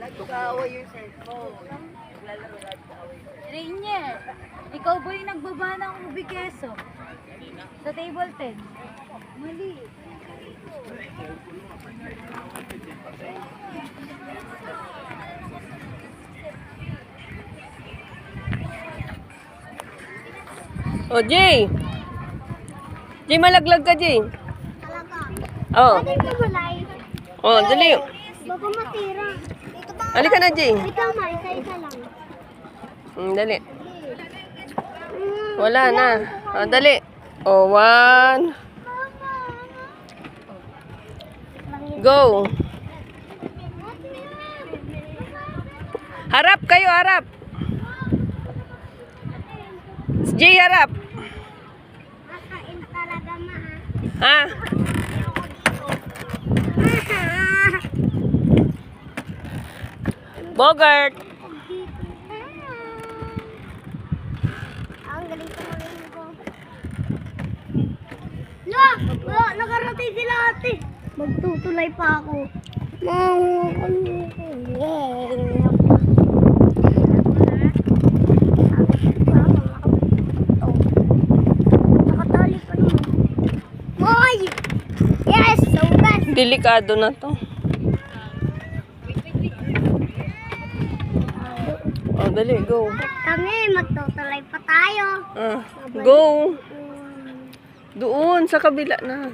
Nag-away yung cellphone. Naglalaro nag-away. Rainier, ikaw ba yung nagbaba ng ubi keso? Sa table 10? Mali. Oh, Jay! Jay, malaglag ka, Jay. Talaga. Oh. Pwede ka malay. Oh, dali. Baka matira. Dito ba? Halika na, Jay. Ikaw ma, isa-isa lang. Dali. Wala na. Oh, dali. Oh, 1. Go. Harap kayo, harap. Jay, harap. Makain talaga ma. Ha? Bogart. Ang galing ko magaling ko. Look! Look! Nakarating sila ate. Magtutulay pa ako. Nakatali pa naman. Moy! Yes! Saugas! Delikado na to. Oh, dali, go. Kami, magtutulay pa tayo. Go. Doon, sa kabila na.